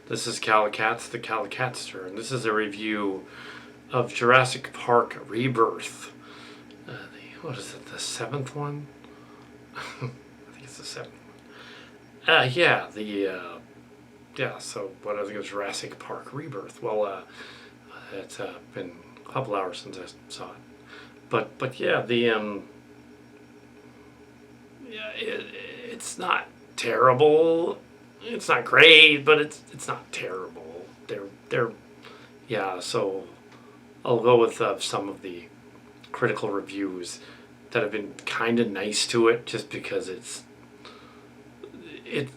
This is Kal Kat's the Kal Katster, and this is a review of Jurassic Park Rebirth. What is it, the seventh one? I think it's the seventh one. So what I think of Jurassic Park Rebirth. Well, it's been a couple hours since I saw it. But yeah, it's not terrible. It's not great, but it's not terrible. So I'll go with some of the critical reviews that have been kind of nice to it, just because the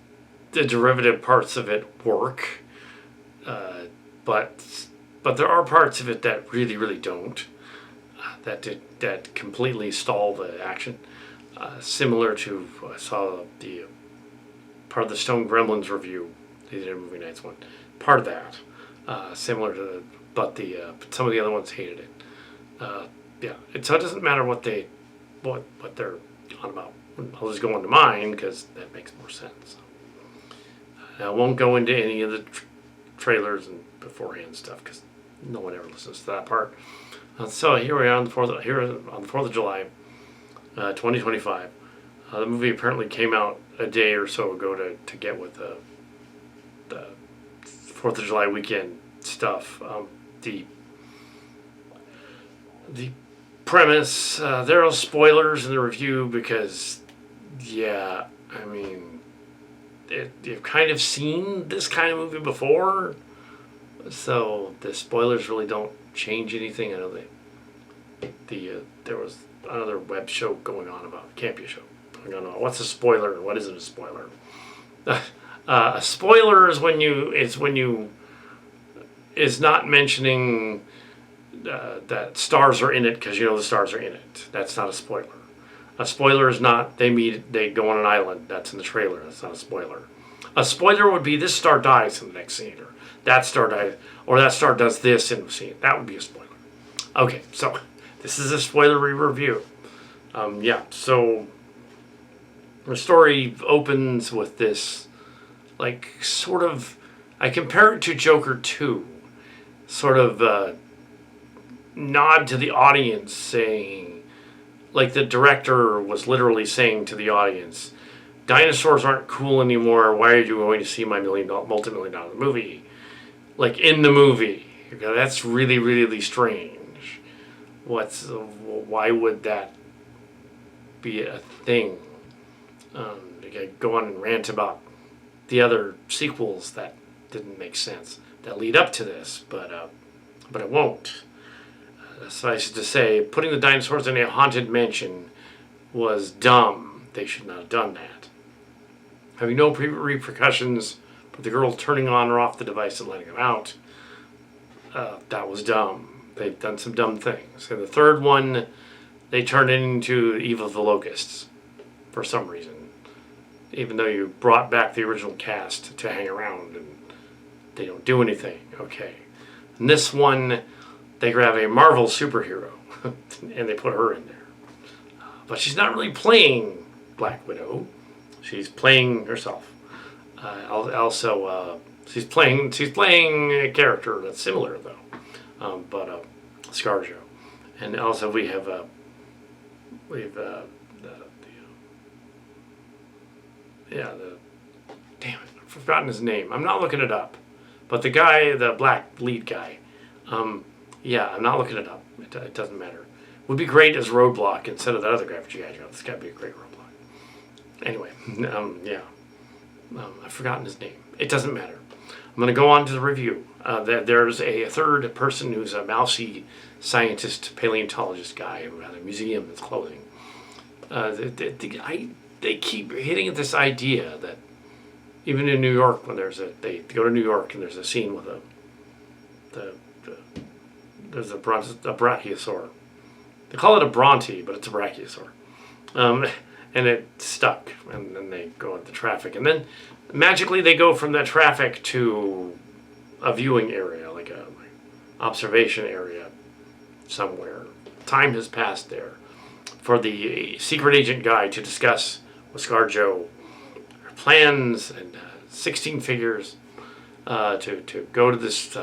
derivative parts of it work, but there are parts of it that really don't, that completely stall the action. Similar to, I saw the part of the Stone Gremlins review, they did a Movie Nights one. Part of that, similar to, but some of the other ones hated it. So it doesn't matter what they're on about. I'll just go into mine because that makes more sense. I won't go into any of the trailers and beforehand stuff because no one ever listens to that part. So here we are on the 4th of July, 2025. The movie apparently came out a day or so ago to get with the 4th of July weekend stuff. The premise, there are spoilers in the review because, you've kind of seen this kind of movie before, so the spoilers really don't change anything. I know there was another web show going on about, it can't be a show, going on about what's a spoiler and what isn't a spoiler. A spoiler is when you is not mentioning that stars are in it because you know the stars are in it. That's not a spoiler. A spoiler is not they go on an island. That's in the trailer. That's not a spoiler. A spoiler would be this star dies in the next scene, or that star dies, or that star does this in the scene. That would be a spoiler. Okay, so this is a spoilery review. So the story opens with this, sort of, I compare it to Joker 2, sort of nod to the audience, saying, like the director was literally saying to the audience, dinosaurs aren't cool anymore, why are you going to see my multi-million dollar movie? Like, in the movie. That's really strange. Why would that be a thing? You could go on and rant about the other sequels that didn't make sense, that lead up to this, but it won't. Suffice it to say, putting the dinosaurs in a haunted mansion was dumb. They should not have done that. Having no repercussions for the girl turning on or off the device and letting them out, that was dumb. They've done some dumb things. And the third one, they turned it into Eve of the Locusts for some reason. Even though you brought back the original cast to hang around and they don't do anything. Okay. And this one, they grab a Marvel superhero and they put her in there. But she's not really playing Black Widow. She's playing herself. She's playing a character that's similar though, but ScarJo. And also we have damn it, I've forgotten his name. I'm not looking it up, but the guy, the black lead guy. I'm not looking it up. It doesn't matter. Would be great as Roadblock instead of that other guy for G.I. Joe. This got to be a great Roadblock. Anyway, I've forgotten his name. It doesn't matter. I'm going to go on to the review. There's a third person who's a mousy scientist, paleontologist guy who has a museum that's closing. They keep hitting at this idea that even in New York, when they go to New York and there's a scene with there's a brachiosaur. They call it a bronte, but it's a brachiosaur. And it's stuck, and then they go into traffic. And then magically they go from that traffic to a viewing area, like a observation area somewhere. Time has passed there for the secret agent guy to discuss with ScarJo her plans and 16 figures to go to this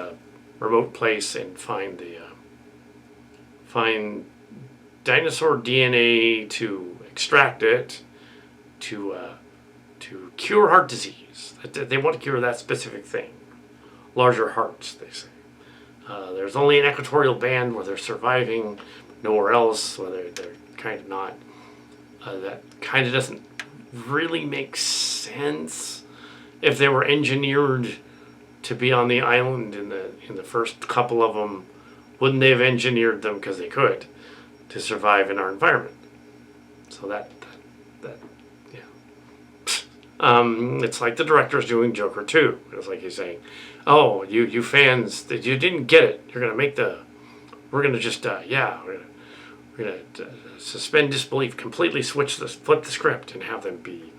remote place and find dinosaur DNA, to extract it, to cure heart disease. They want to cure that specific thing. Larger hearts, they say. There's only an equatorial band where they're surviving, nowhere else where they're kind of not. That kind of doesn't really make sense. If they were engineered to be on the island in the first couple of them, wouldn't they have engineered them, because they could, to survive in our environment? So that yeah. It's like the director's doing Joker 2. It's like he's saying, "Oh, you fans, that you didn't get it. You're gonna we're gonna just we're gonna suspend disbelief, completely flip the script, and have them be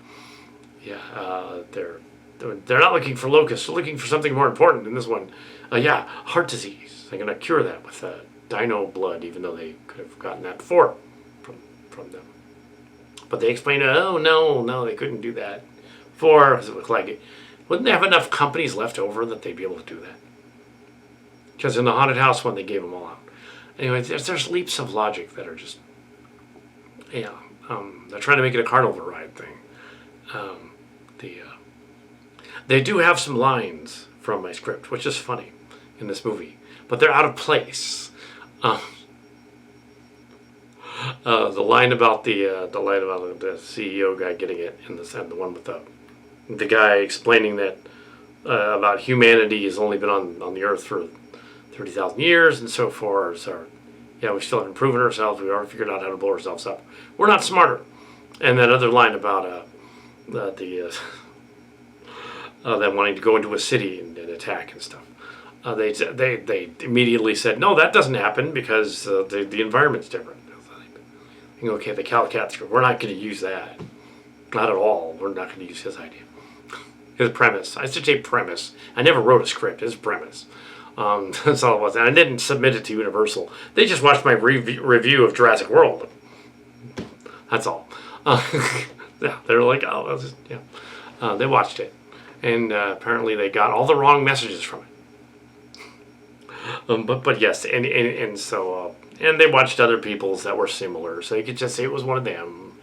they're not looking for locusts. They're looking for something more important in this one. Heart disease. They're gonna cure that with dino blood, even though they could have gotten that before from them. But they explained, oh no, they couldn't do that before, because it looked like it. Wouldn't they have enough companies left over that they'd be able to do that? Because in the haunted house one, they gave them all out. Anyway, there's leaps of logic that are just, they're trying to make it a carnival ride thing. They do have some lines from my script, which is funny in this movie, but they're out of place. The line about the CEO guy getting it, and the one with the guy explaining that about humanity has only been on the earth for 30,000 years and so forth. So we still haven't proven ourselves. We already figured out how to blow ourselves up. We're not smarter. And that other line about them wanting to go into a city and attack and stuff. They immediately said, no, that doesn't happen because the environment's different. Okay, the Kal Kat script, we're not going to use that. Not at all. We're not going to use his idea. His premise. I should say premise. I never wrote a script. His premise. That's all it was. And I didn't submit it to Universal. They just watched my review of Jurassic World. That's all. They were like, oh, that's just, they watched it. And apparently they got all the wrong messages from it. But yes, and so... and they watched other people's that were similar, so you could just say it was one of them.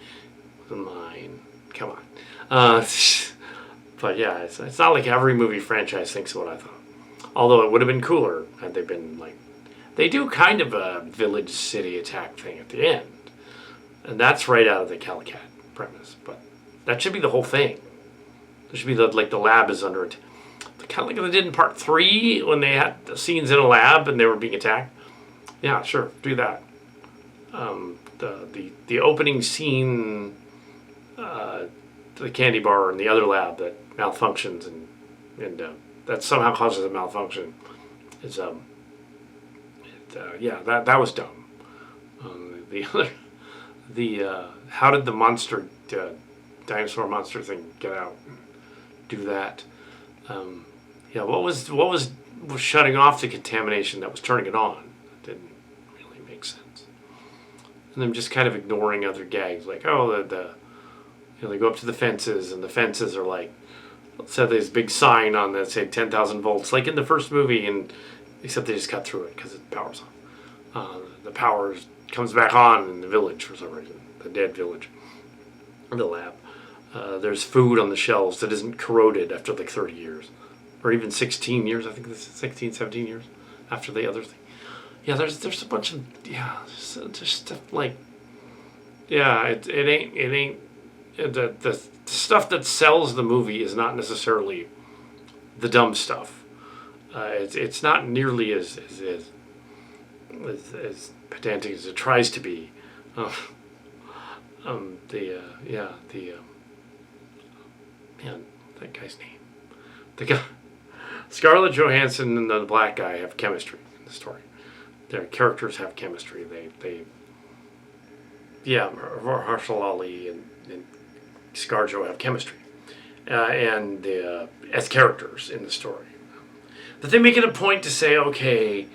It wasn't mine. Come on. But yeah, it's not like every movie franchise thinks what I thought. Although it would have been cooler had they been like... They do kind of a village city attack thing at the end. And that's right out of the Kal Kat premise. But that should be the whole thing. There should be the lab is under it. Kind of like they did in part 3 when they had the scenes in a lab and they were being attacked. Yeah, sure, do that. The opening scene, the candy bar in the other lab that malfunctions and that somehow causes a malfunction is that was dumb. How did the dinosaur monster thing get out? Do that. What was shutting off the contamination that was turning it on? Didn't really make sense. And them just kind of ignoring other gags, like, oh, they go up to the fences, and the fences are like, set this big sign on that say 10,000 volts, like in the first movie, and except they just cut through it because the power's off. The power comes back on in the village for some reason, the dead village, or the lab. There's food on the shelves that isn't corroded after like 30 years. Or even 16 years, I think this is 16, 17 years after the other thing. Yeah, there's a bunch of, just stuff like, it ain't, the stuff that sells the movie is not necessarily the dumb stuff. It's not nearly as pedantic as it tries to be. That guy's name. The guy, Scarlett Johansson and the black guy have chemistry in the story. Their characters have chemistry. Marshall Ali and ScarJo have chemistry, as characters in the story. But they make it a point to say, okay,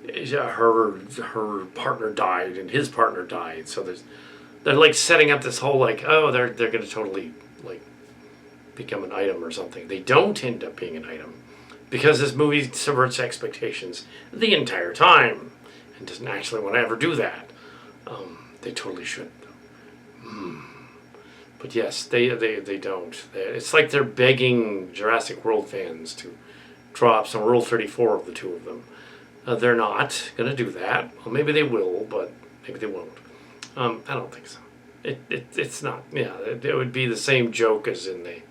her partner died and his partner died, so they're like setting up this whole like, oh, they're going to totally like become an item or something. They don't end up being an item. because this movie subverts expectations the entire time and doesn't actually want to ever do that. They totally should. But yes, they don't. It's like they're begging Jurassic World fans to draw up some Rule 34 of the two of them. They're not going to do that. Well, maybe they will, but maybe they won't. I don't think so. It's not. Yeah, it would be the same joke as in the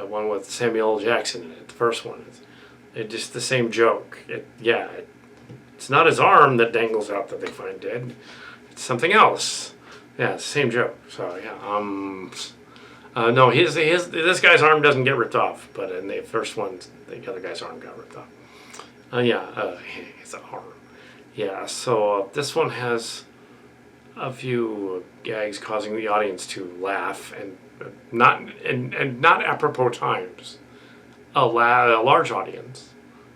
one with Samuel L. Jackson in it. The first one. It's just the same joke. It's not his arm that dangles out that they find dead. It's something else. Yeah, it's the same joke. So yeah. No, this guy's arm doesn't get ripped off, but in the first one, the other guy's arm got ripped off. His arm. Yeah. So this one has a few gags causing the audience to laugh, and not apropos times. A large audience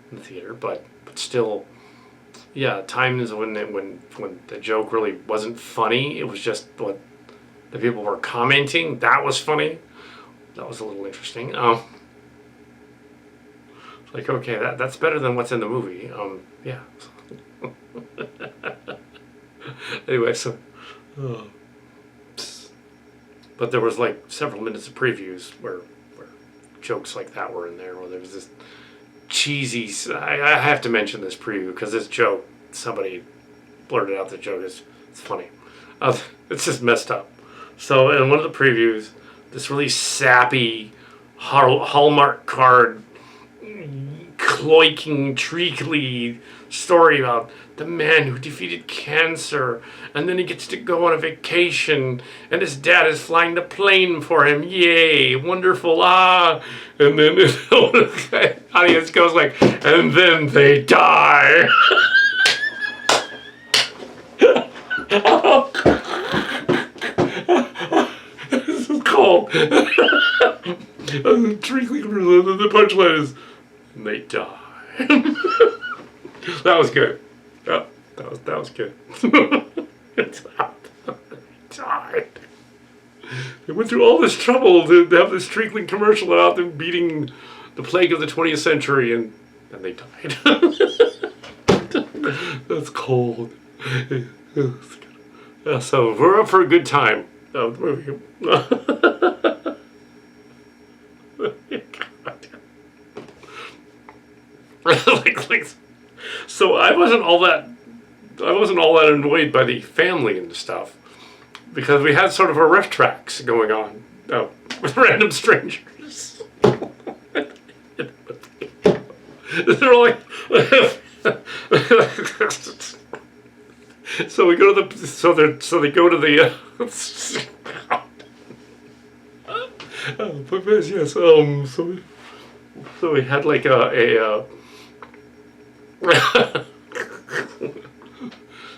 in the theater, but still, yeah, times when the joke really wasn't funny. It was just what the people were commenting. That was funny. That was a little interesting. Like, okay, that's better than what's in the movie. Yeah. Anyway, so. But there was like several minutes of previews where jokes like that were in there, where there was this cheesy. I have to mention this preview because this joke, somebody blurted out the joke. It's funny. It's just messed up. So in one of the previews, this really sappy Hallmark card cloaking, treacly story about the man who defeated cancer, and then he gets to go on a vacation, and his dad is flying the plane for him. Yay, wonderful, and then the audience goes like, and then they die. This is cold. Treacly, the punchline is, and they die. That was good. Yeah, that was good. It's out. They died. They went through all this trouble to have this Treacly commercial about them beating the plague of the 20th century, and they died. That's cold. Yeah, so we're up for a good time. So I wasn't all that annoyed by the family and stuff, because we had sort of a riff tracks going on with random strangers. They're like, so we go to the they go to the yes, so we had like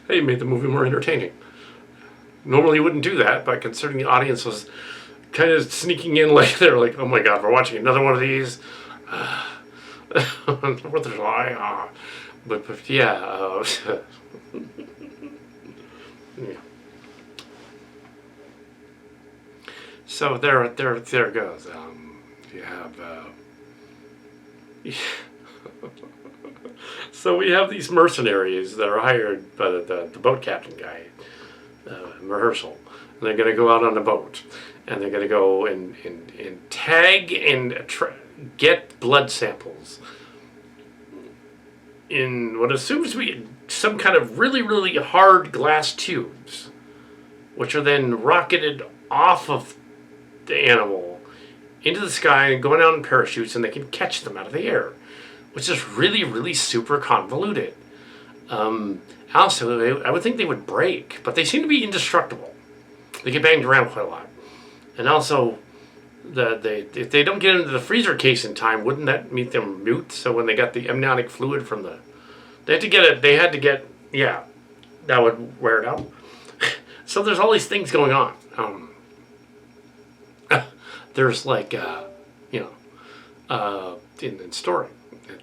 they made the movie more entertaining. Normally you wouldn't do that, but considering the audience was kind of sneaking in, like they're like, oh my god, we're watching another one of these. Fourth of July, but yeah. Yeah. So there goes. You have. So we have these mercenaries that are hired by the boat captain guy in rehearsal, and they're going to go out on a boat, and they're going to go and tag and get blood samples in what assumes to be some kind of really, really hard glass tubes, which are then rocketed off of the animal into the sky and going out in parachutes, and they can catch them out of the air, which is really, really super convoluted. Also, I would think they would break, but they seem to be indestructible. They get banged around quite a lot. And also, if they don't get into the freezer case in time, wouldn't that make them mute? So when they got the amniotic fluid from that would wear it out. So there's all these things going on. There's like, in the story,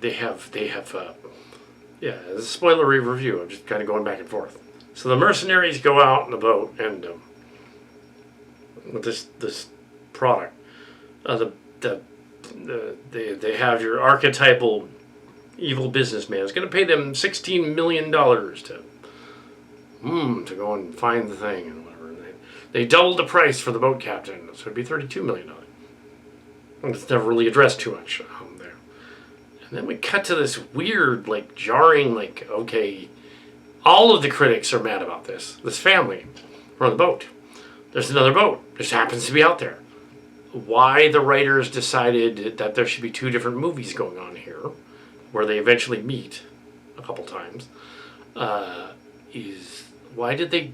they have it's a spoilery review. I'm just kind of going back and forth. So the mercenaries go out in the boat and with this product, the they have your archetypal evil businessman. It's going to pay them $16 million to go and find the thing and whatever. And they doubled the price for the boat captain, so it'd be $32 million. And it's never really addressed too much there. And then we cut to this weird, like, jarring, like, okay, all of the critics are mad about this. This family are on the boat. There's another boat. Just happens to be out there. Why the writers decided that there should be two different movies going on here, where they eventually meet a couple times, is why did they...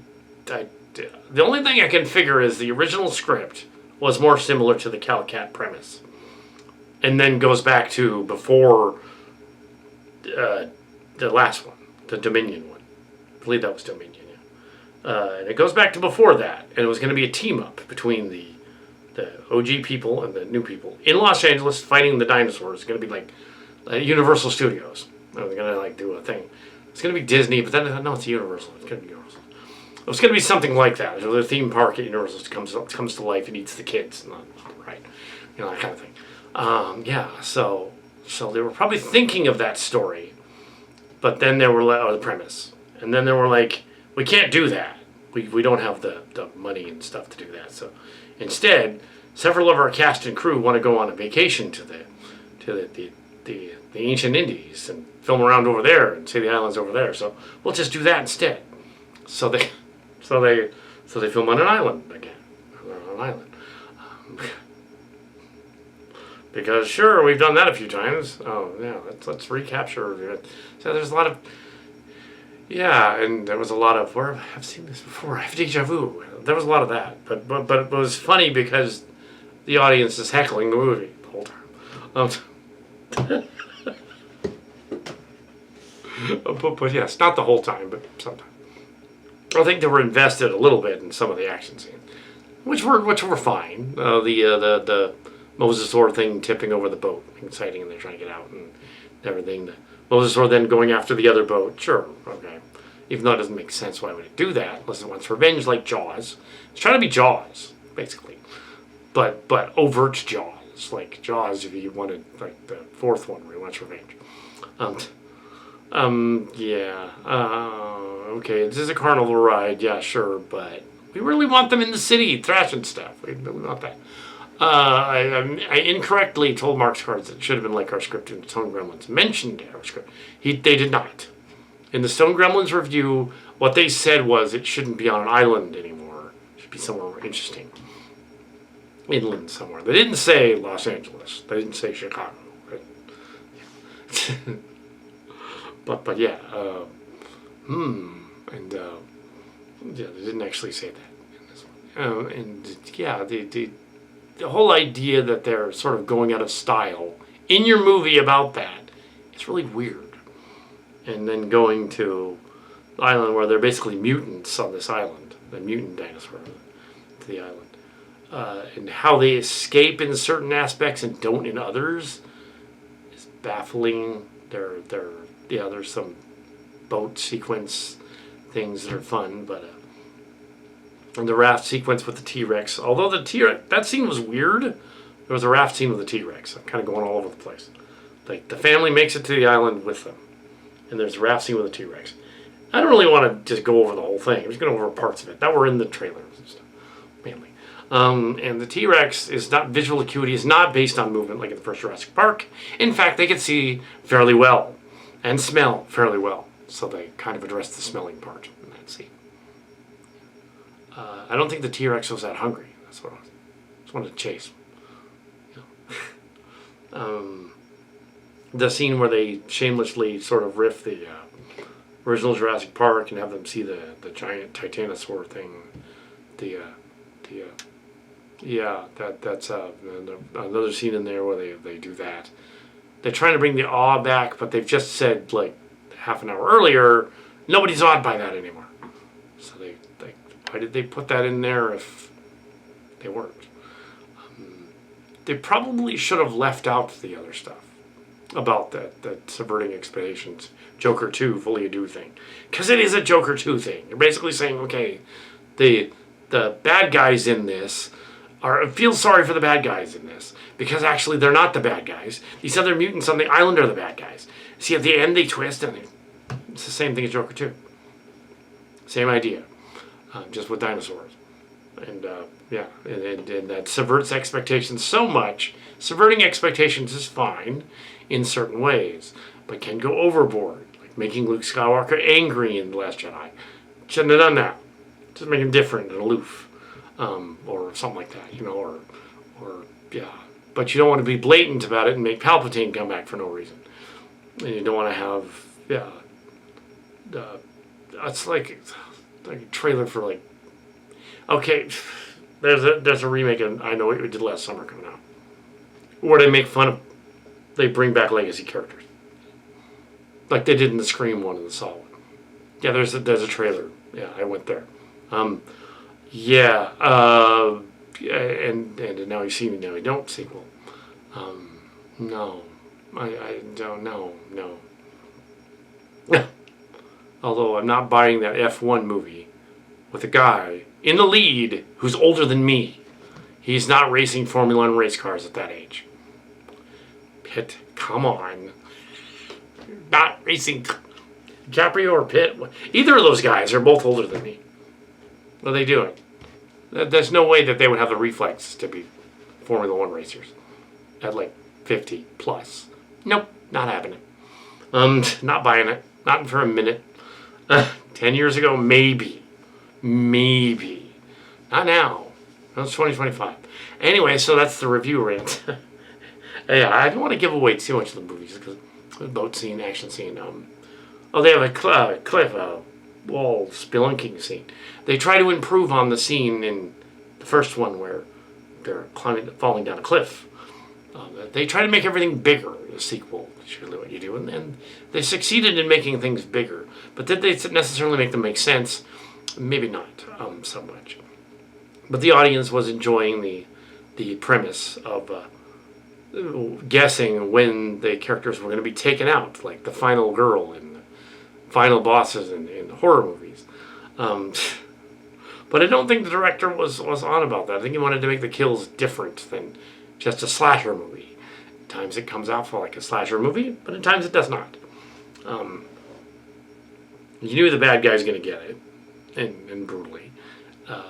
the only thing I can figure is the original script was more similar to the Kal Kat premise, and then goes back to before the last one, the Dominion one. I believe that was Dominion, yeah. And it goes back to before that, and it was going to be a team-up between the OG people and the new people in Los Angeles fighting the dinosaurs. It's going to be like Universal Studios. They're going to like do a thing. It's going to be Disney, but then no, it's Universal. It's going to be Universal. It was going to be something like that. The theme park at Universal comes to life and eats the kids, right? You know, that kind of thing. Yeah. So they were probably thinking of that story, but then they were or the premise, and then they were like, we can't do that. We don't have the money and stuff to do that. So instead, several of our cast and crew want to go on a vacation to the ancient Indies and film around over there and see the islands over there. So we'll just do that instead. So they film on an island again. They're on an island. Because sure, we've done that a few times. Oh yeah, let's recapture it. So there's a lot of and there was a lot of where I've seen this before. I have deja vu. There was a lot of that, but it was funny because the audience is heckling the movie the whole time. But yes, not the whole time, but sometimes. I think they were invested a little bit in some of the action scenes, which were fine. The Mosasaur thing tipping over the boat, exciting, and they're trying to get out and everything. The Mosasaur then going after the other boat, sure, okay. Even though it doesn't make sense, why would it do that? Unless it wants revenge, like Jaws. It's trying to be Jaws, basically, but overt Jaws, like Jaws. If you wanted like the fourth one where he wants revenge. Okay, this is a carnival ride, yeah, sure, but we really want them in the city thrashing stuff. We want that. I incorrectly told Mark's Cards that it should have been like our script in Stone Gremlins. Mentioned our script. They did not. In the Stone Gremlins review, what they said was it shouldn't be on an island anymore. It should be somewhere more interesting. Inland somewhere. They didn't say Los Angeles. They didn't say Chicago. Right? But yeah. They didn't actually say that in this one. The whole idea that they're sort of going out of style in your movie about that, it's really weird. And then going to the island where they're basically mutants on this island, the mutant dinosaur to the island, and how they escape in certain aspects and don't in others is baffling. There's some boat sequence things that are fun, but and the raft sequence with the T-Rex. Although the T-Rex, that scene was weird. There was a raft scene with the T-Rex. I'm kind of going all over the place. Like the family makes it to the island with them, and there's a raft scene with the T-Rex. I don't really want to just go over the whole thing. I'm just going over parts of it that were in the trailers and stuff, mainly. And the T-Rex is not visual acuity is not based on movement like in the first Jurassic Park. In fact, they could see fairly well and smell fairly well, so they kind of addressed the smelling part in that scene. I don't think the T-Rex was that hungry. That's what I was. Just wanted to chase. The scene where they shamelessly sort of riff the original Jurassic Park and have them see the giant Titanosaur thing. That's another scene in there where they do that. They're trying to bring the awe back, but they've just said like half an hour earlier, nobody's awed by that anymore. So why did they put that in there if they weren't? They probably should have left out the other stuff about that subverting expectations, Joker 2, fully a do thing. Because it is a Joker 2 thing. You're basically saying, okay, the bad guys in this feel sorry for the bad guys in this, because actually they're not the bad guys. These other mutants on the island are the bad guys. See, at the end they twist, and it's the same thing as Joker 2. Same idea, just with dinosaurs. And and that subverts expectations so much. Subverting expectations is fine in certain ways, but can go overboard, like making Luke Skywalker angry in The Last Jedi. Shouldn't have done that. Just make him different and aloof, or something like that, or yeah. But you don't want to be blatant about it and make Palpatine come back for no reason. And you don't want to have, it's like a trailer for like, okay, there's a remake of I Know What You Did Last Summer coming out, where they make fun of, they bring back legacy characters, like they did in the Scream one and the Saw one. Yeah, there's a trailer. Yeah, I went there. And Now You See Me, Now You Don't sequel. No, I don't know. No. Although I'm not buying that F1 movie with a guy in the lead who's older than me. He's not racing Formula 1 race cars at that age. Pitt, come on. Not racing DiCaprio or Pitt. Either of those guys are both older than me. What are they doing? There's no way that they would have the reflexes to be Formula 1 racers at like 50 plus. Nope, not happening. Not buying it. Not for a minute. 10 years ago, maybe. Maybe. Not now. It's 2025. Anyway, so that's the review rant. Yeah, I don't want to give away too much of the movies because the boat scene, action scene. They have a cliff wall spelunking scene. They try to improve on the scene in the first one where they're falling down a cliff. They try to make everything bigger. The sequel is really what you do, and they succeeded in making things bigger. But did they necessarily make them make sense? Maybe not so much. But the audience was enjoying the premise of guessing when the characters were going to be taken out, like the final girl and the final bosses in horror movies. But I don't think the director was on about that. I think he wanted to make the kills different than just a slasher movie. At times it comes out for like a slasher movie, but at times it does not. You knew the bad guy's going to get it, and brutally.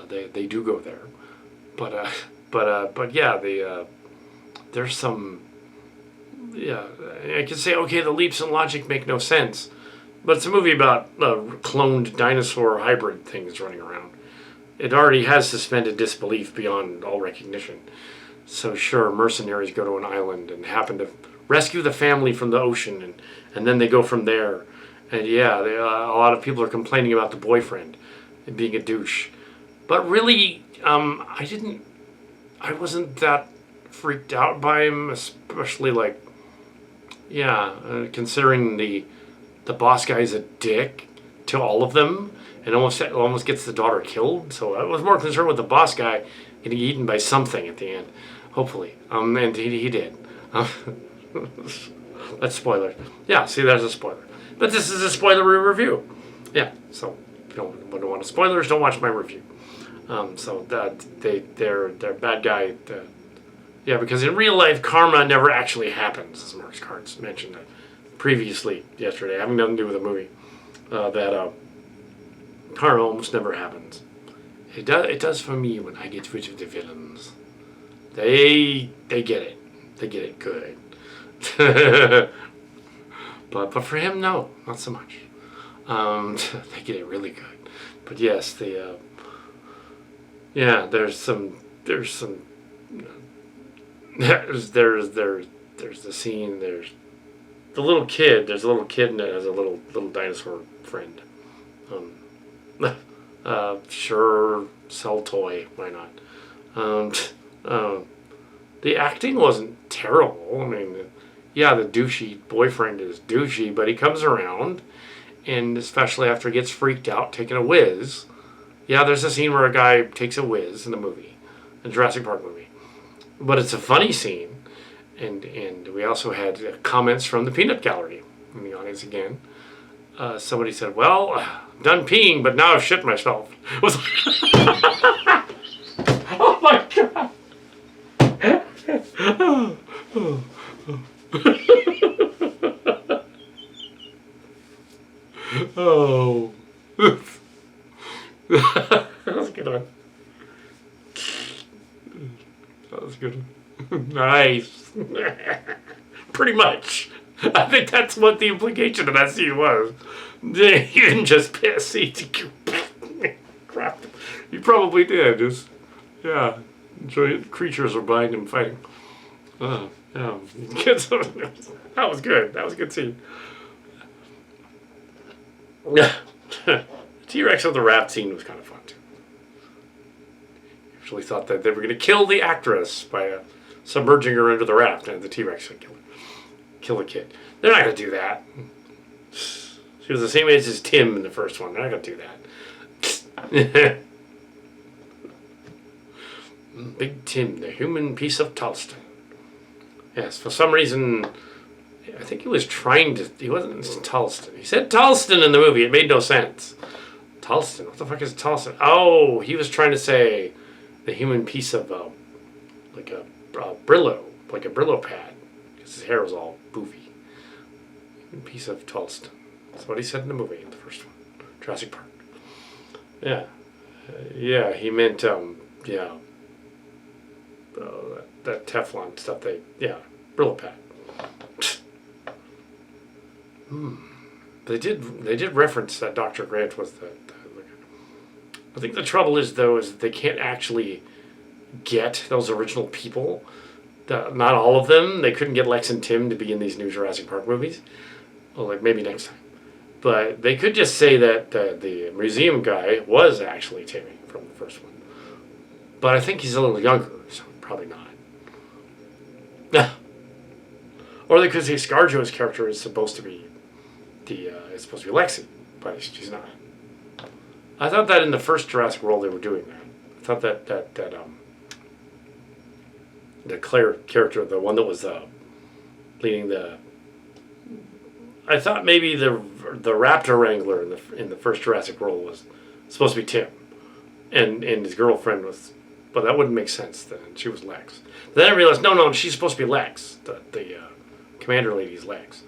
They do go there, but yeah, there's some. Yeah, I could say okay, the leaps in logic make no sense, but it's a movie about cloned dinosaur hybrid things running around. It already has suspended disbelief beyond all recognition. So sure, mercenaries go to an island and happen to rescue the family from the ocean, and then they go from there. And yeah, a lot of people are complaining about the boyfriend and being a douche. But really, I wasn't that freaked out by him, especially like, considering the boss guy's a dick to all of them and almost gets the daughter killed. So I was more concerned with the boss guy getting eaten by something at the end. Hopefully. And he did. That's spoiler. Yeah, see, there's a spoiler. But this is a spoilery review. Yeah, so if you don't want spoilers, don't watch my review. So that they're bad guy. Because in real life, karma never actually happens, as Mark's Cards mentioned previously yesterday, having nothing to do with the movie. That karma almost never happens. It does for me when I get rid of the villains. They get it. They get it good. but for him, no, not so much. They get it really good. But yes, there's some there's the scene, there's the little kid. There's a little kid that has a little dinosaur friend. Sure, sell toy. Why not? The acting wasn't terrible. I mean, yeah, the douchey boyfriend is douchey, but he comes around, and especially after he gets freaked out taking a whiz. Yeah, there's a scene where a guy takes a whiz in the movie, a Jurassic Park movie. But it's a funny scene, and we also had comments from the peanut gallery in the audience again. Somebody said, well, I'm done peeing, but now I've shit myself. It was oh my God. That was good. Nice. Pretty much. I think that's what the implication of that scene was. He didn't just piss. He crap. He probably did. Just, yeah. Creatures were behind him fighting. Yeah. That was good. That was a good scene. Yeah. T-Rex of the raft scene was kind of fun too. Usually thought that they were going to kill the actress by submerging her into the raft, and the T-Rex would kill the kid. They're not going to do that. She was the same age as Tim in the first one. They're not going to do that. Big Tim, the human piece of Tolston. Yes, for some reason, I think he was trying to. He wasn't Tolston. He said Tolston in the movie. It made no sense. Tolston. What the fuck is Tolston? Oh, he was trying to say the human piece of like a Brillo, like a Brillo pad, because his hair was all poofy. Human piece of Tolston. That's what he said in the movie, in the first one, Jurassic Park. Yeah, yeah. He meant yeah. That Teflon stuff. Brillo pad. They did reference that Dr. Grant was the I think the trouble is though is that they can't actually get those original people. Not all of them. They couldn't get Lex and Tim to be in these new Jurassic Park movies. Well, like maybe next time. But they could just say that the museum guy was actually Timmy from the first one. But I think he's a little younger, so probably not. Or they could say ScarJo's character is supposed to be it's supposed to be Lexi, but she's not. I thought that in the first Jurassic World they were doing that. I thought that the Claire character, the one that was leading the. I thought maybe the raptor wrangler in the first Jurassic World was supposed to be Tim, and his girlfriend was, but that wouldn't make sense then. She was Lex. Then I realized no, she's supposed to be Lex. The commander lady's Lex,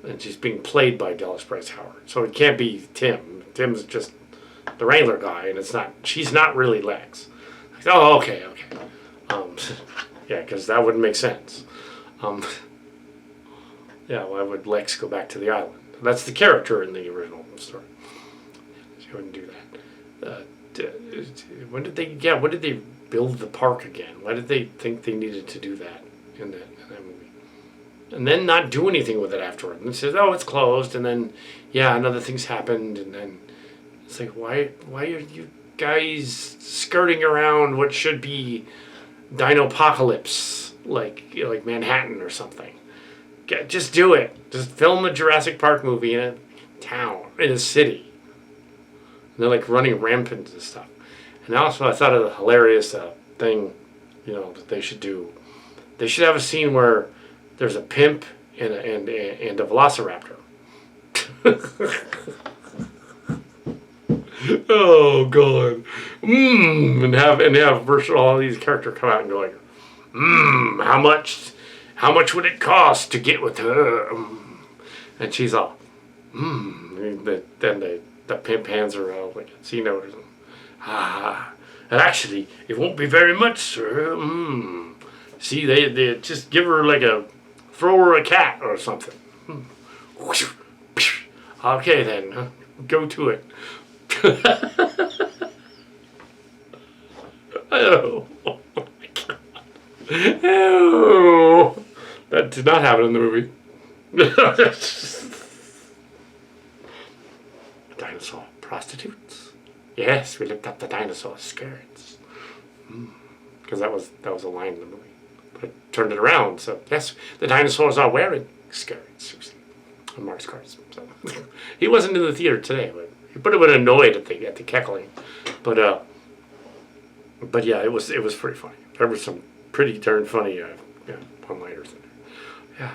and she's being played by Dallas Bryce Howard. So it can't be Tim. Tim's just the wrangler guy, and it's not. She's not really Lex. Oh, okay. Yeah, because that wouldn't make sense. Yeah, why would Lex go back to the island? That's the character in the original story. She wouldn't do that. When did they build the park again? Why did they think they needed to do that in that movie? And then not do anything with it afterward. And it says, oh, it's closed. And then, yeah, and other things happened. And then it's like, why are you guys skirting around what should be Dinopocalypse, like Manhattan or something? Just do it. Just film a Jurassic Park movie in a town, in a city. And they're like running rampant and stuff. And also I thought of a hilarious thing, that they should do. They should have a scene where there's a pimp and a velociraptor. Oh God. And have virtual all these characters come out and go like, how much would it cost to get with her? And she's all, Then the pimp hands her out like a C note or something. Actually, it won't be very much, sir. See, they just give her throw her a cat or something. Okay then, go to it. Oh my God. Oh. That did not happen in the movie. Dinosaur prostitutes? Yes, we looked up the dinosaur skirts. Because that was a line in the movie. But it turned it around, so yes, the dinosaurs are wearing skirts. On Mark's cards. So he wasn't in the theater today, but he would have been annoyed at the cackling. But yeah, it was pretty funny. There were some pretty darn funny one-liners in there. Yeah.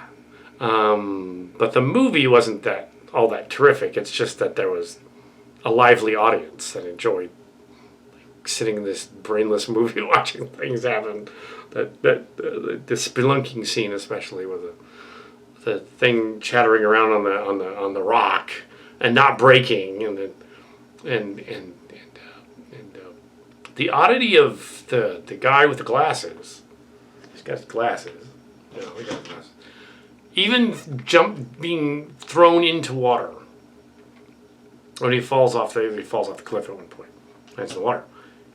But the movie wasn't all that terrific. It's just that there was a lively audience that enjoyed sitting in this brainless movie watching things happen. The spelunking scene, especially with the thing chattering around on the rock and not breaking, and The oddity of the guy with the glasses. He's got glasses. You know, he got glasses. Even being thrown into water. When he falls off the cliff at one point. Into the water.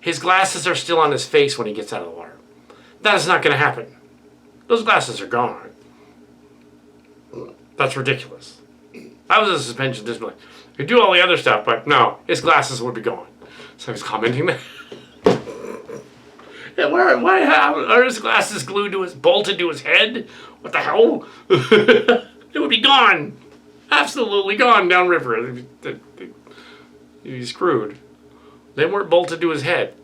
His glasses are still on his face when he gets out of the water. That is not going to happen. Those glasses are gone. That's ridiculous. I was a suspension disbelief. He could do all the other stuff, but no, his glasses would be gone. So he's commenting that. Yeah, how are his glasses bolted to his head? What the hell? It would be gone. Absolutely gone downriver. He's screwed. They weren't bolted to his head.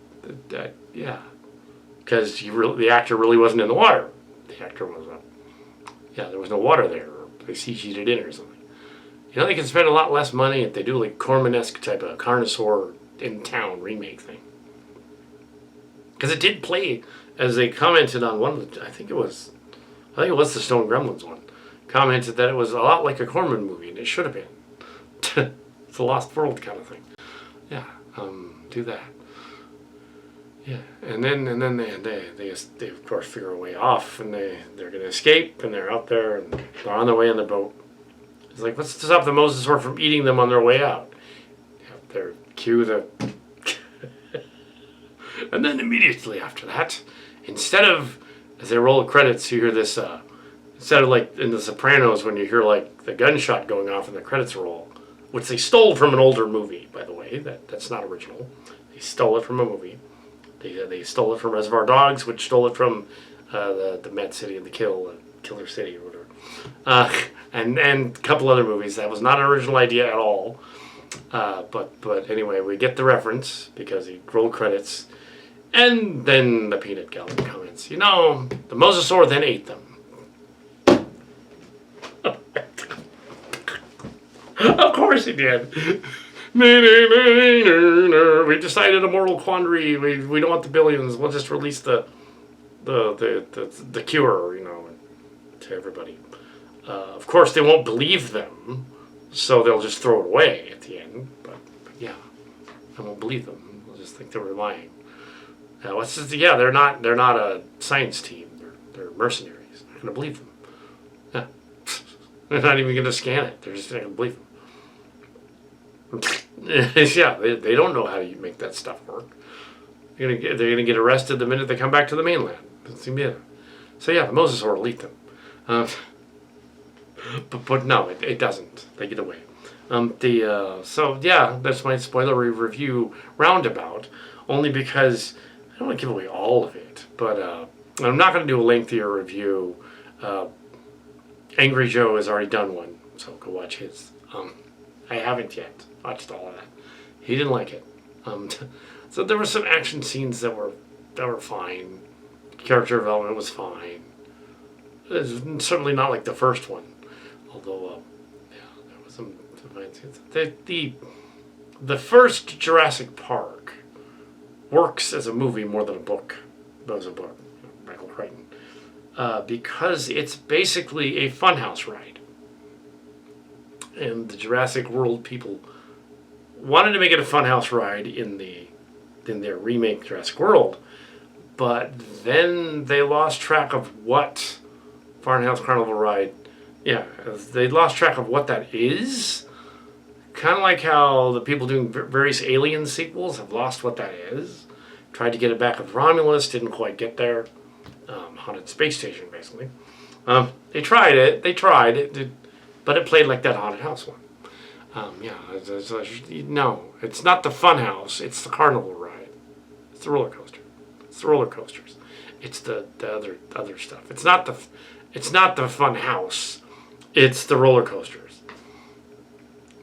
Yeah. Because the actor really wasn't in the water. The actor was there was no water there. Or they CG'd it in or something. You know, they can spend a lot less money if they do like Corman-esque type of Carnosaur in town remake thing. Because it did play, as they commented on one of the, I think it was the Stone Gremlins one, commented that it was a lot like a Corman movie, and it should have been. It's a Lost World kind of thing. Yeah, do that. Yeah, and then they of course figure a way off, and they're gonna escape, and they're out there, and they're on their way on the boat. It's like, what's to stop the Mosasaur from eating them on their way out? They're cue the. And then immediately after that, instead of, as they roll the credits, you hear this, instead of like in The Sopranos when you hear like the gunshot going off and the credits roll, which they stole from an older movie, by the way, that's not original. They stole it from a movie. They stole it from Reservoir Dogs, which stole it from the Mad City and the Killer City or whatever. And a couple other movies. That was not an original idea at all. But anyway, we get the reference because he rolled credits. And then the peanut gallery comments, the Mosasaur then ate them. Of course he did. We decided a moral quandary. We don't want the billions. We'll just release the cure, to everybody. Of course, they won't believe them, so they'll just throw it away at the end. But yeah, I won't believe them. They'll just think they were lying. They're not a science team. They're mercenaries. I'm not gonna believe them. Yeah, they're not even gonna scan it. They're just not gonna believe them. Yeah, they don't know how to make that stuff work. They're gonna get arrested the minute they come back to the mainland. So yeah, the Mosasaur will eat them. But no, it doesn't. They get away. So yeah, that's my spoiler review roundabout. Only because I don't want to give away all of it, but I'm not going to do a lengthier review. Angry Joe has already done one, so go watch his. I haven't yet watched all of that. He didn't like it. So there were some action scenes that were fine. Character development was fine. It's certainly not like the first one, although there was some fine scenes. The first Jurassic Park works as a movie more than a book. That was a book, Michael Crichton, because it's basically a funhouse ride. And the Jurassic World people wanted to make it a funhouse ride in their remake Jurassic World, but then they lost track of what Funhouse Carnival ride. Yeah, they lost track of what that is. Kind of like how the people doing various Alien sequels have lost what that is. Tried to get it back with Romulus, didn't quite get there. Haunted Space Station, basically. They tried it, but it played like that Haunted House one. No, it's not the fun house, it's the carnival ride. It's the roller coaster. It's the roller coasters. It's the other stuff. It's not the fun house, it's the roller coasters.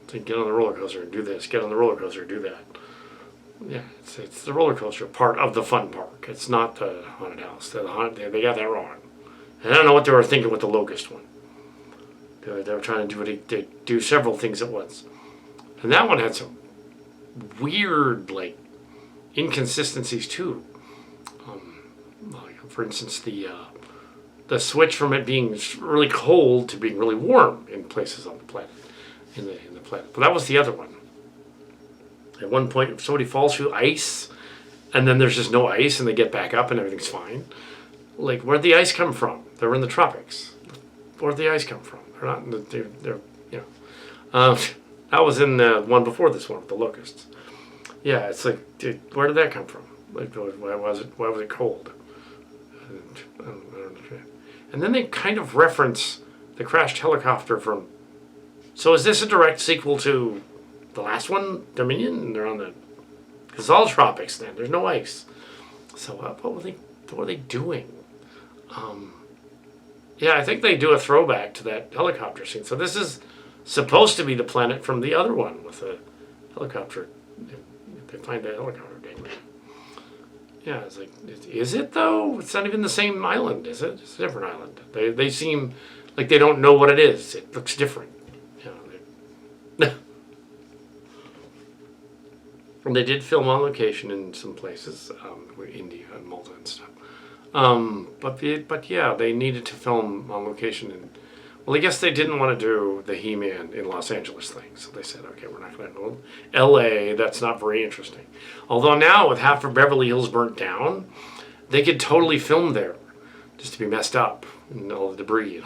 So get on the roller coaster and do this, get on the roller coaster and do that. Yeah, it's the roller coaster part of the fun park. It's not the haunted house. They got that wrong. And I don't know what they were thinking with the Locust one. They were trying to do several things at once. And that one had some weird, inconsistencies too. For instance, the switch from it being really cold to being really warm in places on the planet, in the planet. But that was the other one. At one point, somebody falls through ice, and then there's just no ice, and they get back up, and everything's fine. Like, where'd the ice come from? They were in the tropics. Where'd the ice come from? They're not. They're you know. That was in the one before this one with the locusts. Yeah, it's like, dude, where did that come from? Like, why was it cold? I don't understand. And then they kind of reference the crashed helicopter from. So is this a direct sequel to the last one, Dominion? And they're on the. Because it's all tropics then. There's no ice. So what were they doing? Yeah, I think they do a throwback to that helicopter scene. So this is supposed to be the planet from the other one with a helicopter. They find the helicopter dangling. Yeah, it's like, is it though? It's not even the same island, is it? It's a different island. They seem like they don't know what it is. It looks different. You know, and they did film on location in some places, India and Malta and stuff. But yeah, they needed to film on location in. Well, I guess they didn't want to do the He-Man in Los Angeles thing, so they said, okay, we're not going to go L.A. That's not very interesting. Although now, with half of Beverly Hills burnt down, they could totally film there, just to be messed up and all the debris.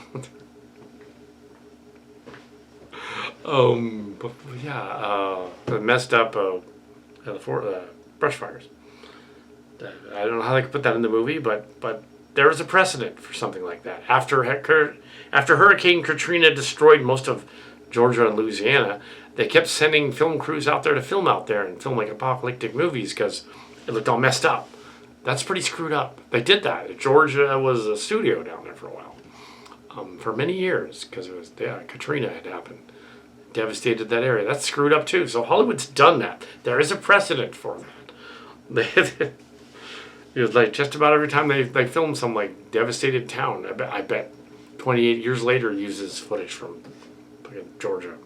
But yeah, the messed up brush fires. I don't know how they could put that in the movie, but there is a precedent for something like that. After Hurricane Katrina destroyed most of Georgia and Louisiana, they kept sending film crews out there to film out there and film like apocalyptic movies because it looked all messed up. That's pretty screwed up. They did that. Georgia was a studio down there for a while, for many years, because it was Katrina had happened, devastated that area. That's screwed up too. So Hollywood's done that. There is a precedent for that. It was like just about every time they film some like devastated town, I bet 28 years later uses footage from Georgia.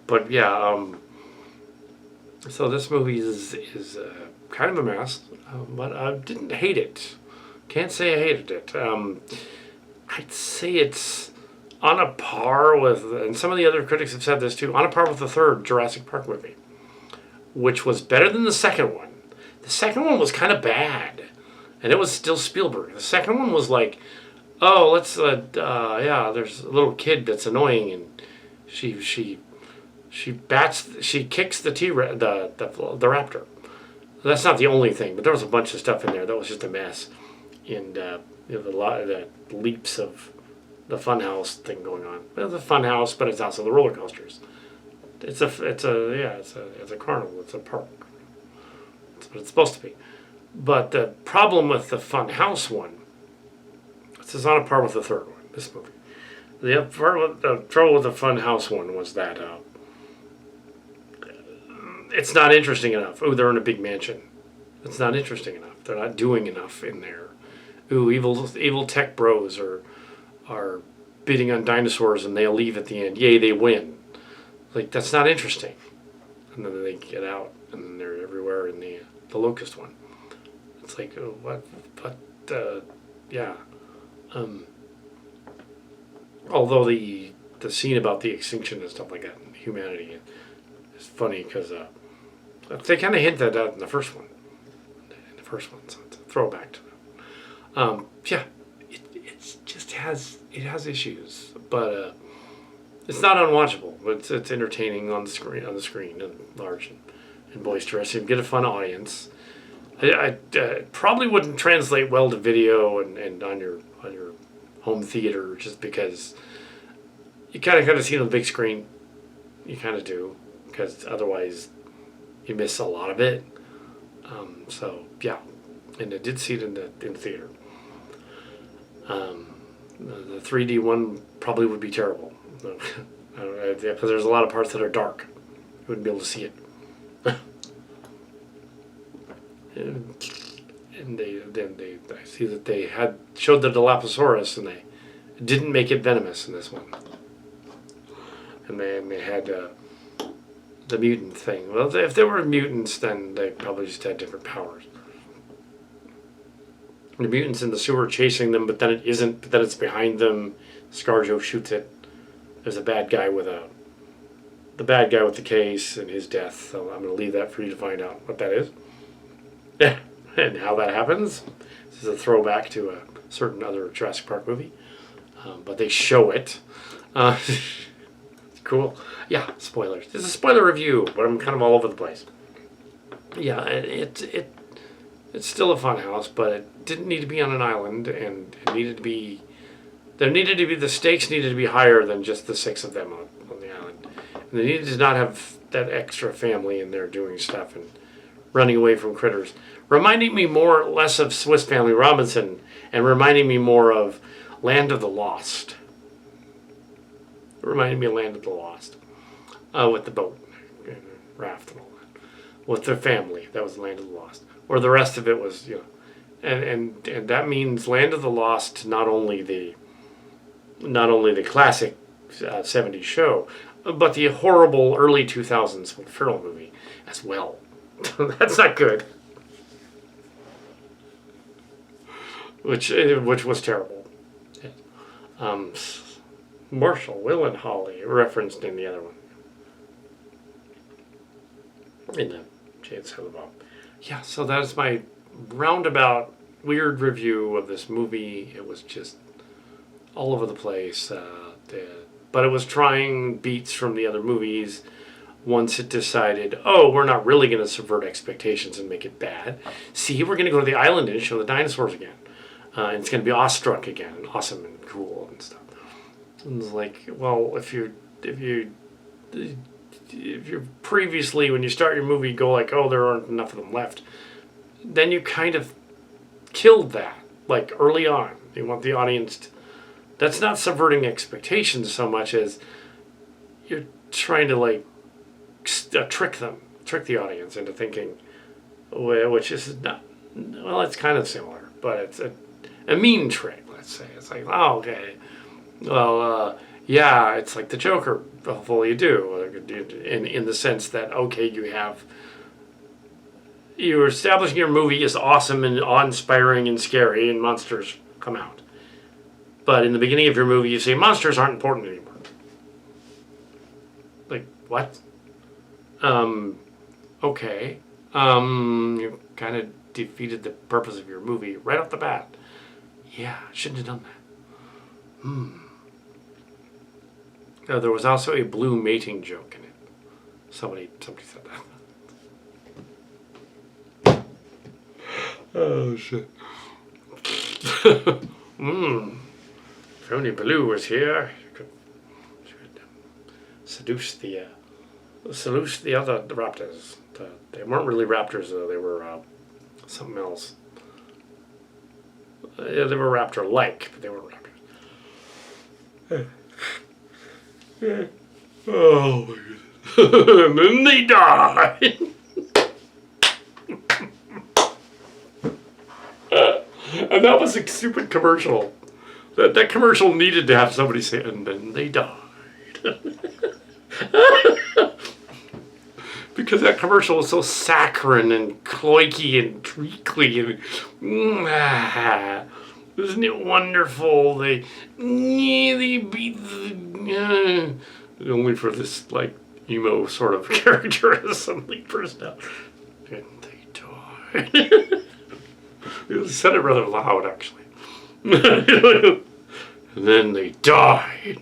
But yeah, so this movie is kind of a mess, but I didn't hate it. Can't say I hated it. I'd say it's on a par with, and some of the other critics have said this too, on a par with the third Jurassic Park movie, which was better than the second one. The second one was kind of bad, and it was still Spielberg. The second one was like, oh, let's, there's a little kid that's annoying, and she kicks the raptor. That's not the only thing, but there was a bunch of stuff in there that was just a mess, and the leaps of the funhouse thing going on. Well, the funhouse, but it's also the roller coasters. It's a carnival. It's a park. That's what it's supposed to be. But the problem with the Funhouse one, this is on a par with the third one. This movie, the trouble with the Funhouse one was that it's not interesting enough. Oh, they're in a big mansion. It's not interesting enough. They're not doing enough in there. Ooh, evil tech bros are bidding on dinosaurs and they'll leave at the end. Yay, they win. Like, that's not interesting. And then they get out, and then they're everywhere in the Locust one. It's like, oh, what? But, yeah. Although the scene about the extinction and stuff like that, and humanity, is funny because they kind of hint at that in the first one. So it's a throwback to that. Yeah, it just has issues, but it's not unwatchable. But it's entertaining on the screen and large and boisterous. You get a fun audience. I probably wouldn't translate well to video and on your home theater just because you kind of got to see it on the big screen. You kind of do, because otherwise you miss a lot of it. So yeah, and I did see it in the theater. The 3D one probably would be terrible. Because there's a lot of parts that are dark. You wouldn't be able to see it. And I see that they had showed the Dilophosaurus and they didn't make it venomous in this one. And they had the mutant thing. Well, if there were mutants, then they probably just had different powers. The mutants in the sewer chasing them, but then it isn't. But then it's behind them. ScarJo shoots it. There's a bad guy with a the bad guy with the case and his death. So I'm going to leave that for you to find out what that is. And how that happens. This is a throwback to a certain other Jurassic Park movie. But they show it. Cool. Yeah, spoilers. This is a spoiler review, but I'm kind of all over the place. Yeah, it's still a fun house, but it didn't need to be on an island, and it needed to be... the stakes needed to be higher than just the 6 of them on the island. And they needed to not have that extra family in there doing stuff and running away from critters. Reminding me less of Swiss Family Robinson, and reminding me more of Land of the Lost. It reminded me of Land of the Lost. With the boat and raft and all that. With their family. That was Land of the Lost. Or the rest of it was, and that means Land of the Lost, not only the classic 70s show, but the horrible early 2000s Will Ferrell movie as well. That's not good. Which was terrible. Marshall, Will, and Holly referenced in the other one. In the Jade Silent Bob. Yeah, so that is my roundabout weird review of this movie. It was just all over the place. But it was trying beats from the other movies. Once it decided, we're not really going to subvert expectations and make it bad. See, we're going to go to the island and show the dinosaurs again. And it's going to be awestruck again, and awesome and cool and stuff. And it's like, well, if you previously, when you start your movie, go like, there aren't enough of them left, then you kind of killed that, like, early on. You want the audience to... That's not subverting expectations so much as you're trying to, like, trick the audience into thinking, which is not... Well, it's kind of similar, but it's a mean trick, let's say. It's like, okay, well, yeah, it's like the Joker. Hopefully you do, in the sense that, okay, you're establishing your movie is awesome and awe-inspiring and scary, and monsters come out. But in the beginning of your movie, you say monsters aren't important anymore. Like, what? Okay. You kind of defeated the purpose of your movie right off the bat. Yeah, shouldn't have done that. There was also a blue mating joke in it. Somebody said that. Oh, shit. If only Blue was here, she could seduce the other raptors. They weren't really raptors, though. They were something else. They were raptor-like, but they weren't raptors. Oh, my goodness. And then they die. And that was a stupid commercial. That commercial needed to have somebody say, and then they died. Because that commercial was so saccharine and cloaky and treacly and isn't it wonderful? They beat the only for this like emo sort of character as some lead person. And they died. He said it rather loud, actually. And then they died.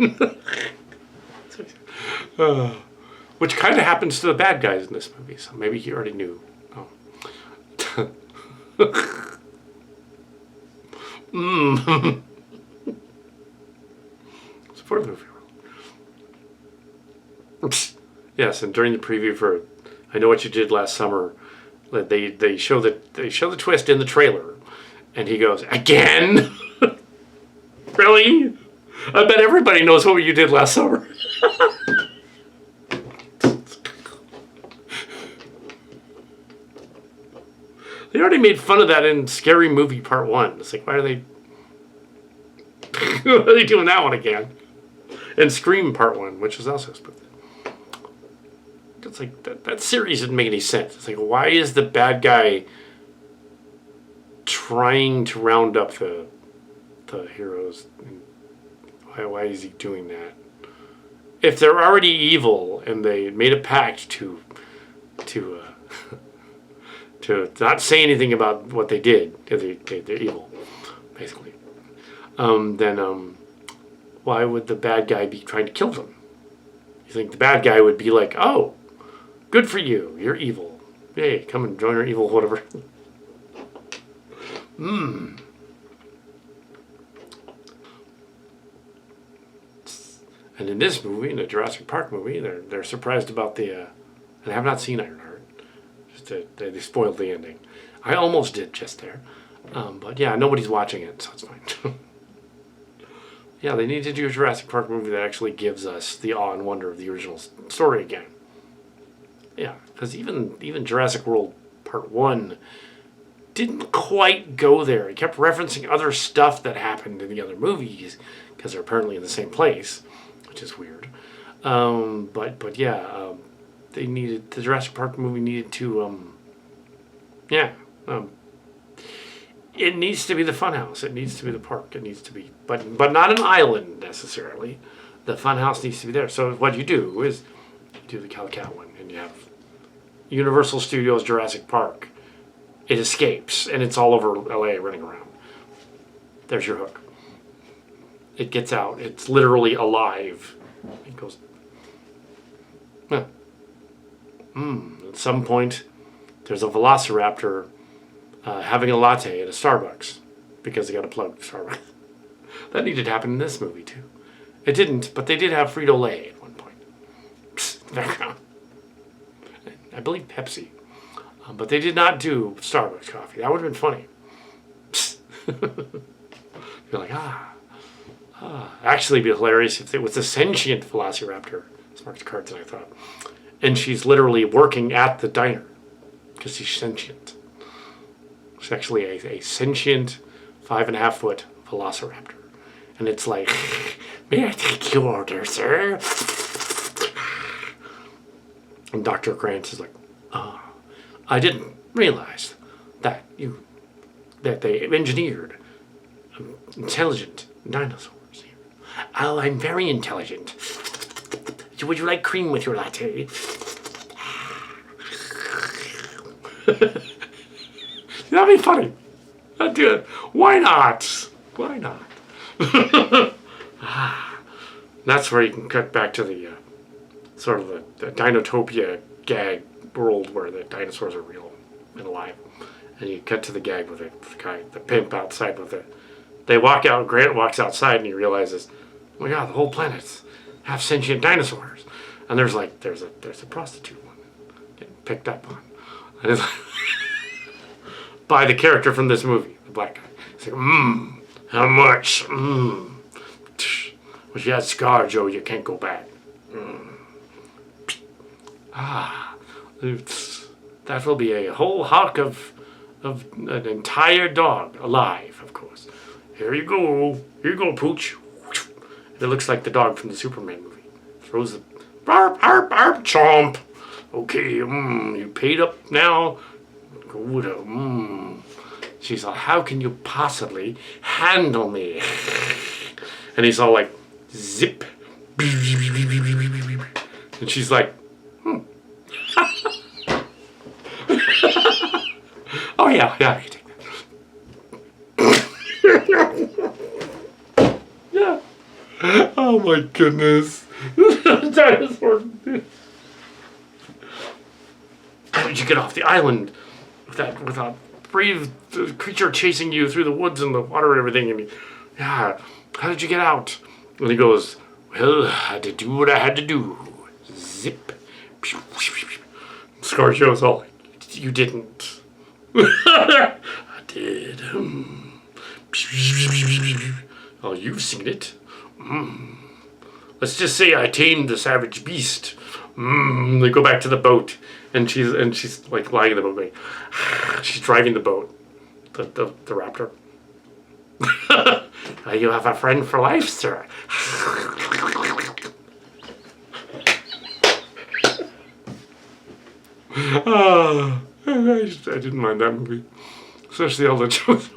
Which kind of happens to the bad guys in this movie, so maybe he already knew. Oh. Support the movie. Yes, and during the preview for I Know What You Did Last Summer, they show the twist in the trailer, and he goes, again? Really? I bet everybody knows what you did last summer. They already made fun of that in Scary Movie Part 1. It's like, why are they doing that one again? And Scream Part 1, which was also spooky. It's like, that series didn't make any sense. It's like, why is the bad guy trying to round up the heroes? Why is he doing that? if they're already evil and they made a pact to to not say anything about what they did, they're evil, basically. Then why would the bad guy be trying to kill them? You think the bad guy would be like, "Oh, good for you, you're evil. Hey, come and join our evil, whatever." And in this movie, in the Jurassic Park movie, they're surprised about the. And I have not seen Ironheart. Just they spoiled the ending. I almost did just there, but yeah, nobody's watching it, so it's fine. Yeah, they need to do a Jurassic Park movie that actually gives us the awe and wonder of the original story again. Yeah, because even Jurassic World Part 1 didn't quite go there. It kept referencing other stuff that happened in the other movies because they're apparently in the same place, which is weird. But yeah, they needed the Jurassic Park movie needed to it needs to be the funhouse. It needs to be the park. It needs to be, but not an island necessarily. The funhouse needs to be there. So what you do is you do the Kal Kat one, and you have Universal Studios Jurassic Park. It escapes, and it's all over LA running around. There's your hook. It gets out. It's literally alive. It goes. At some point, there's a velociraptor having a latte at a Starbucks because they got to plug Starbucks. That needed to happen in this movie too. It didn't, but they did have Frito-Lay at one point. Psst, I believe Pepsi. But they did not do Starbucks coffee. That would have been funny. Psst. You're like, Actually, it'd be hilarious if it was a sentient velociraptor. Smarter cards than I thought. And she's literally working at the diner because she's sentient. It's actually a sentient 5.5 foot velociraptor. And it's like, "May I take your order, sir?" And Dr. Grant is like, I didn't realize that they engineered intelligent dinosaurs here. Oh, I'm very intelligent. Would you like cream with your latte? That'd be funny. I'd do it. Why not? Why not? That's where you can cut back to the sort of the Dinotopia gag world where the dinosaurs are real and alive. And you cut to the gag with the pimp outside with it. They walk out, Grant walks outside and he realizes, oh my God, the whole planet's half sentient dinosaurs. And there's a prostitute one getting picked up on. And it's like, by the character from this movie, the black guy. He's like, how much? Well, you had scar, Joe, you can't go back. That will be a whole hunk of an entire dog, alive, of course. Here you go, Pooch. It looks like the dog from the Superman movie. Throws the barp, barp, barp, chomp. Okay, you paid up now. Go to, She's like, how can you possibly handle me? And he's all like, zip. And she's like, oh yeah, I can take that. Yeah. Oh my goodness. Dinosaur. How did you get off the island with that brave creature chasing you through the woods and the water and everything? And how did you get out? And he goes, well, I had to do what I had to do. Zip. Scarjo's all like, you didn't. I did. Oh, you've seen it. Let's just say I tamed the savage beast. They go back to the boat, and she's like lying in the boat. Like, she's driving the boat, the raptor. You have a friend for life, sir. I didn't mind that movie, especially all the jokes.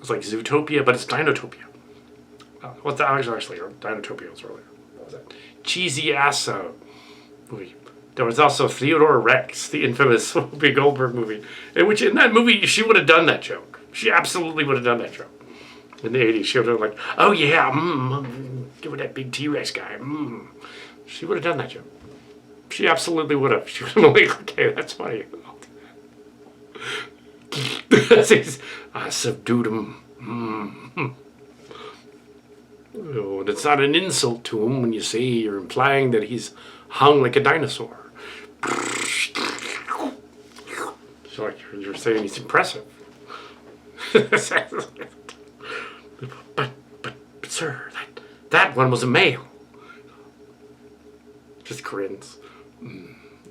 was like Zootopia, but it's Dinotopia. What's that? Actually, Dinotopia was earlier. What was that? Cheesy ass movie. There was also Theodore Rex, the infamous Whoopi Goldberg movie, in that movie she would have done that joke. She absolutely would have done that joke. In the 80s, she would have like, oh yeah, give it that big T-Rex guy. She would have done that joke. She absolutely would have. She would have been like, okay, that's funny. I subdued him. Oh, and it's not an insult to him when you say you're implying that he's hung like a dinosaur. So like you're saying he's impressive. but sir, that one was a male. Just grins.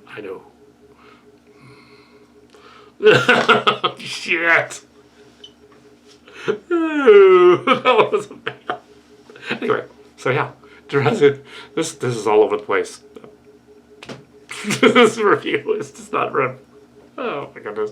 I know. Shit. That was a male. Anyway, so yeah, Jurassic. This is all over the place. This review is just not run. Oh my goodness.